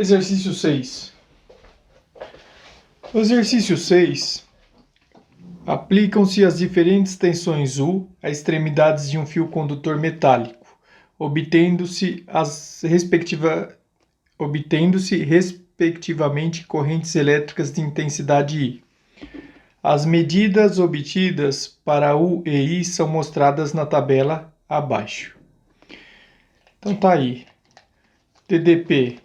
Exercício 6. No exercício 6, aplicam-se as diferentes tensões U a extremidades de um fio condutor metálico, obtendo-se respectivamente correntes elétricas de intensidade I. As medidas obtidas para U e I são mostradas na tabela abaixo. Então tá aí. DDP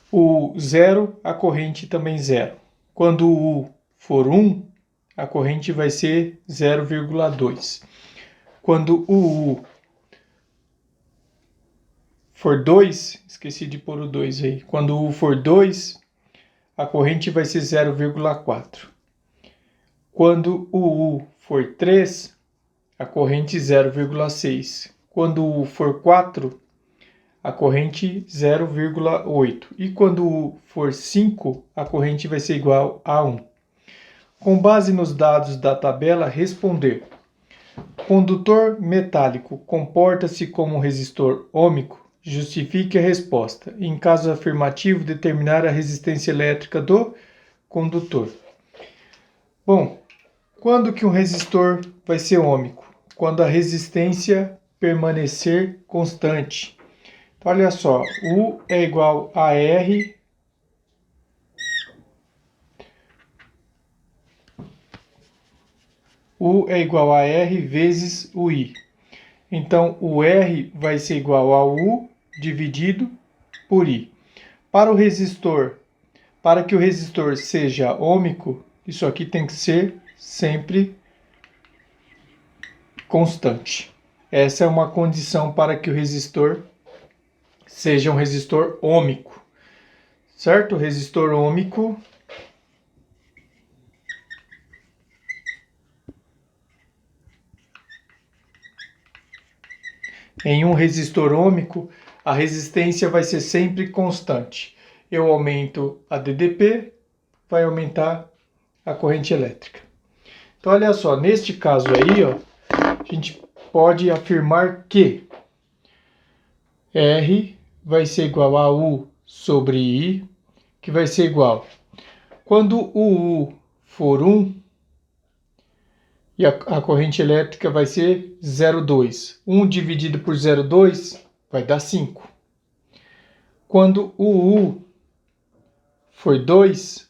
o 0, a corrente também 0. Quando o U for 1, a corrente vai ser 0,2. Quando o U for 2, esqueci de pôr o 2 aí. Quando o U for 2, a corrente vai ser 0,4. Quando o U for 3, a corrente 0,6. Quando o U for 4, a corrente 0,8. E quando U for 5, a corrente vai ser igual a 1. Com base nos dados da tabela, responder. Condutor metálico comporta-se como um resistor ôhmico? Justifique a resposta. Em caso afirmativo, determinar a resistência elétrica do condutor. Bom, quando que um resistor vai ser ôhmico? Quando a resistência permanecer constante. Então, olha só, U é igual a R vezes o I. Então, o R vai ser igual a U dividido por I. Para que o resistor seja ôhmico, isso aqui tem que ser sempre constante. Essa é uma condição para que o resistor seja um resistor ôhmico. Certo? Resistor ôhmico em um resistor ôhmico, a resistência vai ser sempre constante. Eu aumento a DDP, vai aumentar a corrente elétrica. Então, olha só, neste caso aí, ó, a gente pode afirmar que R vai ser igual a U sobre I, que vai ser igual. Quando o U for 1, e a corrente elétrica vai ser 0,2. 1 dividido por 0,2 vai dar 5. Quando o U for 2,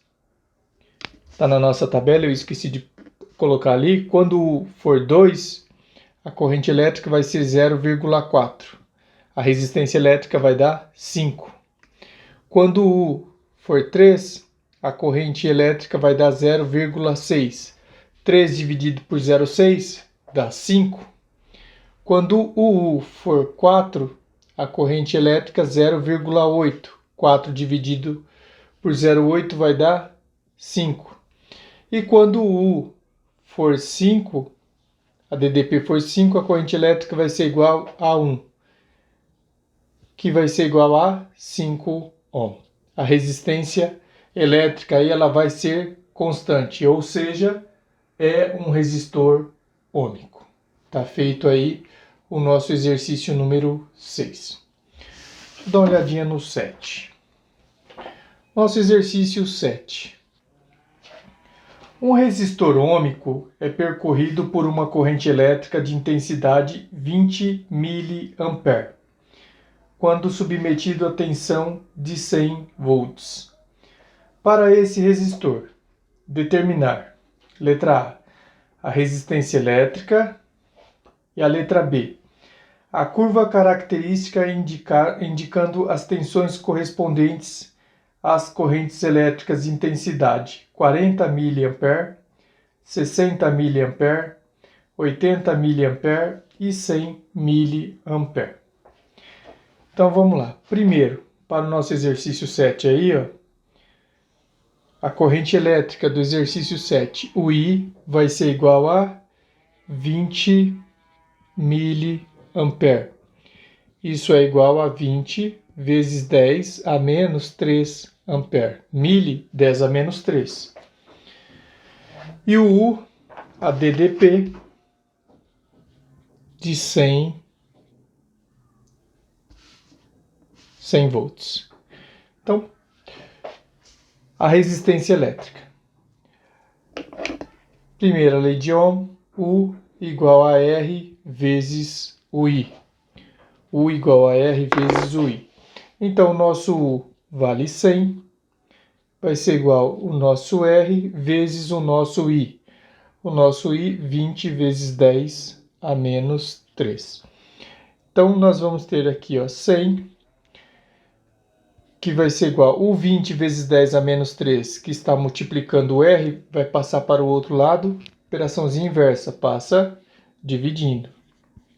está na nossa tabela, eu esqueci de colocar ali. Quando o U for 2, a corrente elétrica vai ser 0,4. A resistência elétrica vai dar 5. Quando o U for 3, a corrente elétrica vai dar 0,6. 3 dividido por 0,6 dá 5. Quando o U for 4, a corrente elétrica 0,8. 4 dividido por 0,8 vai dar 5. E quando o U for 5, a DDP for 5, a corrente elétrica vai ser igual a 1, que vai ser igual a 5 ohm. A resistência elétrica aí ela vai ser constante, ou seja, é um resistor ôhmico. Tá feito aí o nosso exercício número 6. Deixa eu dar uma olhadinha no 7. Nosso exercício 7. Um resistor ôhmico é percorrido por uma corrente elétrica de intensidade 20 mA, quando submetido a tensão de 100 volts. Para esse resistor, determinar: letra A resistência elétrica, e a letra B, a curva característica indicando as tensões correspondentes às correntes elétricas de intensidade 40 mA, 60 mA, 80 mA e 100 mA. Então vamos lá. Primeiro, para o nosso exercício 7 aí, ó, a corrente elétrica do exercício 7, o I vai ser igual a 20 mA. Isso é igual a 20 vezes 10 a menos 3 ampere. Mili, 10 a menos 3. E o U, a DDP, de 100 volts. Então, a resistência elétrica. Primeira lei de Ohm, U igual a R vezes o I. U igual a R vezes o I. Então, o nosso U vale 100, vai ser igual o nosso R vezes o nosso I. O nosso I, 20 vezes 10 a menos 3. Então, nós vamos ter aqui, ó, 100, que vai ser igual o 20 vezes 10 a menos 3, que está multiplicando o R, vai passar para o outro lado. Operaçãozinha inversa, passa dividindo.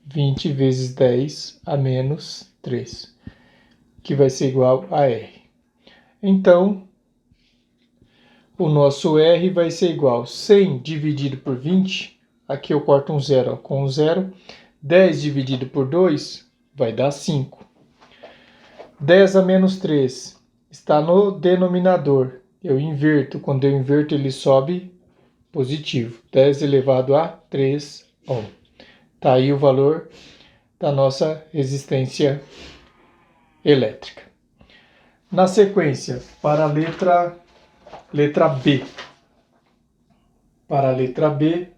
20 vezes 10 a menos 3, que vai ser igual a R. Então, o nosso R vai ser igual a 100 dividido por 20, aqui eu corto um zero, ó, com um zero. 10 dividido por 2 vai dar 5. 10 a menos 3 está no denominador. Eu inverto, quando eu inverto ele sobe positivo. 10 elevado a 3 ohm. Está aí o valor da nossa resistência elétrica. Na sequência, para a letra B. Para a letra B,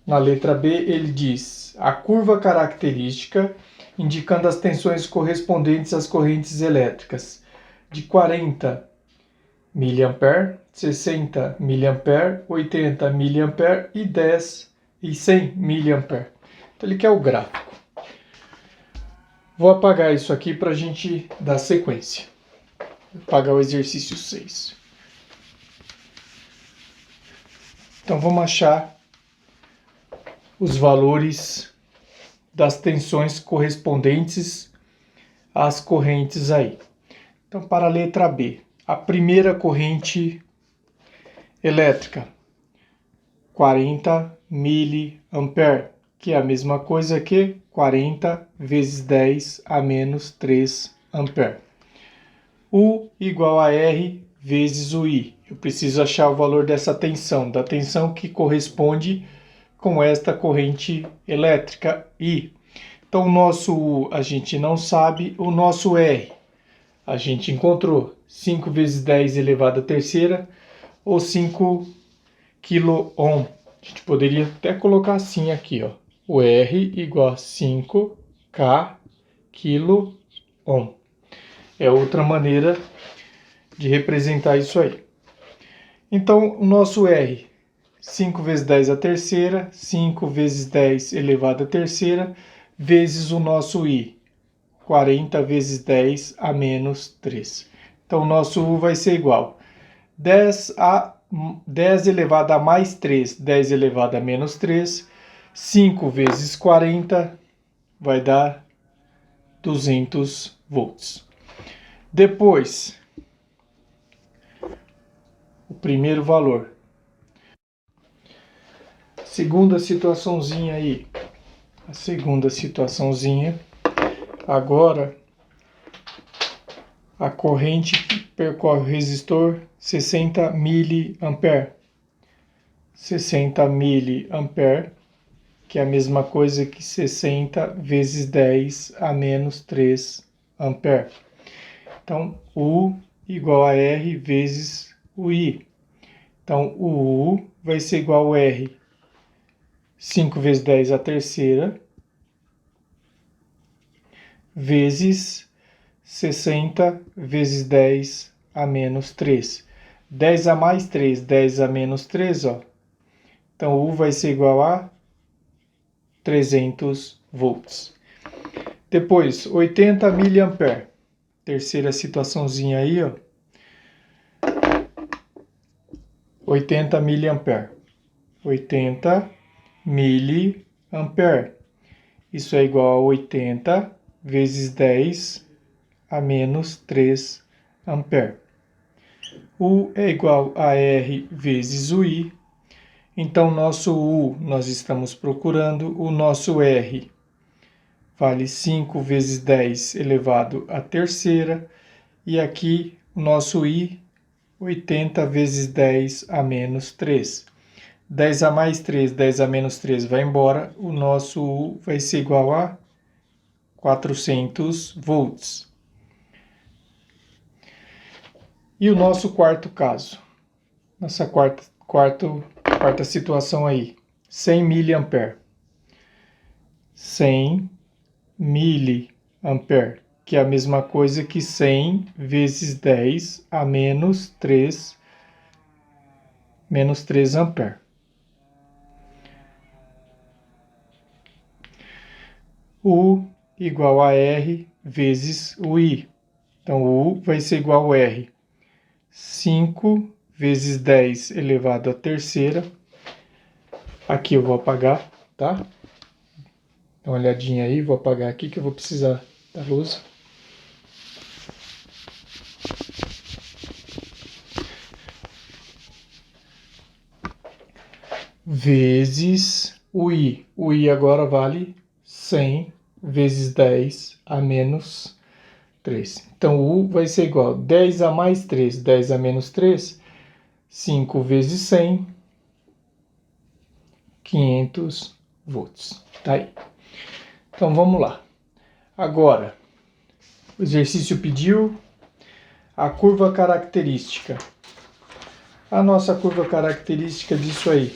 na letra B ele diz a curva característica indicando as tensões correspondentes às correntes elétricas de 40 mA, 60 mA, 80 mA e 10 e 100 mA. Então ele quer o gráfico. Vou apagar isso aqui para a gente dar sequência. Vou apagar o exercício 6. Então vamos achar os valores das tensões correspondentes às correntes aí. Então, para a letra B, a primeira corrente elétrica, 40 mA, que é a mesma coisa que 40 vezes 10 a menos 3 ampere. U igual a R vezes o I. Eu preciso achar o valor dessa tensão, da tensão que corresponde com esta corrente elétrica I. Então, o nosso U a gente não sabe, o nosso R a gente encontrou 5 vezes 10 elevado à terceira, ou 5 kΩ. A gente poderia até colocar assim aqui, ó, o R igual a 5K kΩ. É outra maneira de representar isso aí. Então, o nosso R, 5 vezes 10 à terceira, 5 vezes 10 elevado à terceira, vezes o nosso I, 40 vezes 10 a menos 3. Então, o nosso U vai ser igual a 10 elevado a mais 3, 10 elevado a menos 3, 5 vezes 40 vai dar 200 volts. Depois, o primeiro valor. Segunda situaçãozinha aí. A segunda situaçãozinha. Agora, a corrente percorre o resistor 60 mA. 60 mA, que é a mesma coisa que 60 vezes 10 a menos 3 ampere. Então, U igual a R vezes o I. Então, o U vai ser igual a R, 5 vezes 10 à terceira, vezes 60 vezes 10 a menos 3. 10 a mais 3, 10 a menos 3, ó. Então, U vai ser igual a 300 volts. Depois, 80 mA. Terceira situaçãozinha aí, ó. 80 mA. 80 mA. Isso é igual a 80 vezes 10 a menos 3 ampere. U é igual a R vezes o I. Então, nosso U nós estamos procurando, o nosso R vale 5 vezes 10 elevado à terceira, e aqui o nosso I, 80 vezes 10 a menos 3. 10 a mais 3, 10 a menos 3 vai embora, o nosso U vai ser igual a 400 volts. E o nosso quarto caso, nossa quarta situação aí, 100 mA. 100 mA, que é a mesma coisa que 100 vezes 10 a menos 3 ampere. U igual a R vezes o I. Então, U vai ser igual a R. 5 vezes 10 elevado à terceira. Aqui eu vou apagar, tá? Dá uma olhadinha aí, vou apagar aqui que eu vou precisar da luz. Vezes o I. O I agora vale 100 vezes 10 a menos 3. Então, U vai ser igual a 10 a mais 3, 10 a menos 3, 5 vezes 100, 500 volts. Tá aí. Então, vamos lá. Agora, o exercício pediu a curva característica. A nossa curva característica disso aí.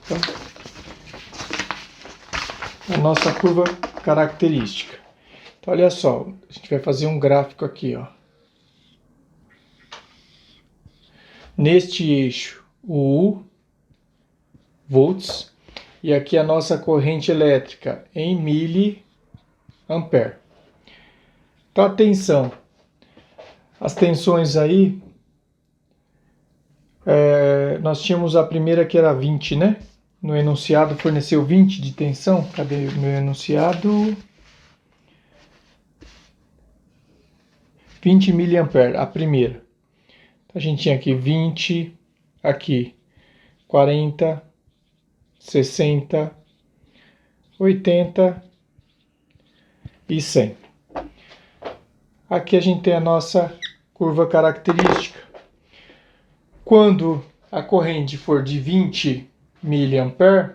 Então, a nossa curva característica. Então, olha só, a gente vai fazer um gráfico aqui, ó. Neste eixo, o U, volts, e aqui a nossa corrente elétrica em miliampere. Então, atenção, as tensões aí, nós tínhamos a primeira que era 20, né? No enunciado forneceu 20 de tensão. Cadê o meu enunciado? 20 miliampere, a primeira. A gente tinha aqui 20, aqui 40, 60, 80 e 100. Aqui a gente tem a nossa curva característica. Quando a corrente for de 20 miliampere,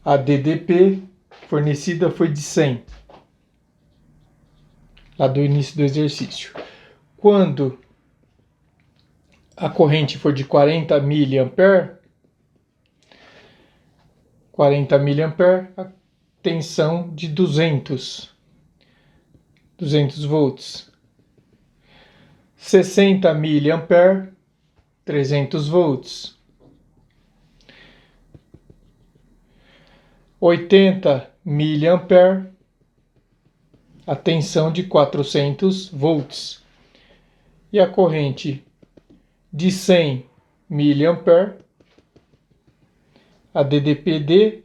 a DDP fornecida foi de 100, lá do início do exercício. Quando a corrente for de 40 miliampere, a tensão de 200 volts. 60 miliampere, 300 volts. 80 miliampere, a tensão de 400 volts. E a corrente de 100 miliampere, a DDP de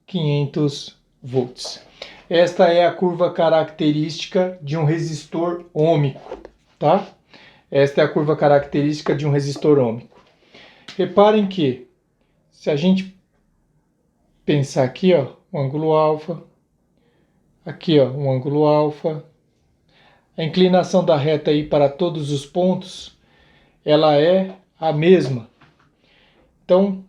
500 volts. Esta é a curva característica de um resistor ohmico, tá? Esta é a curva característica de um resistor ohmico. Reparem que, se a gente pensar aqui, ó, o ângulo alfa, aqui, ó, um ângulo alfa, a inclinação da reta aí para todos os pontos, ela é a mesma. Então,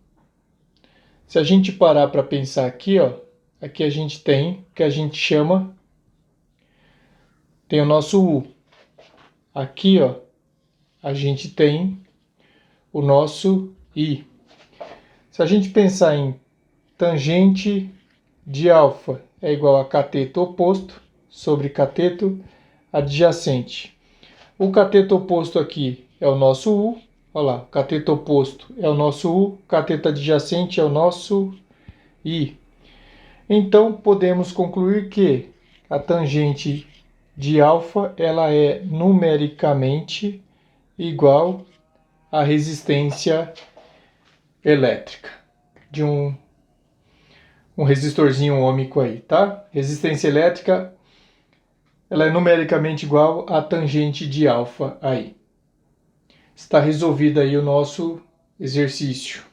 se a gente parar para pensar aqui, ó, aqui a gente tem o que a gente chama, tem o nosso U. Aqui, ó, a gente tem o nosso I. Se a gente pensar em tangente de alfa é igual a cateto oposto sobre cateto adjacente. O cateto oposto aqui é o nosso U. Olha lá, o cateto oposto é o nosso U, o cateto adjacente é o nosso I. Então, podemos concluir que a tangente de alfa ela é numericamente igual à resistência elétrica de um resistorzinho ohmico aí, tá? Resistência elétrica ela é numericamente igual à tangente de alfa aí. Está resolvido aí o nosso exercício.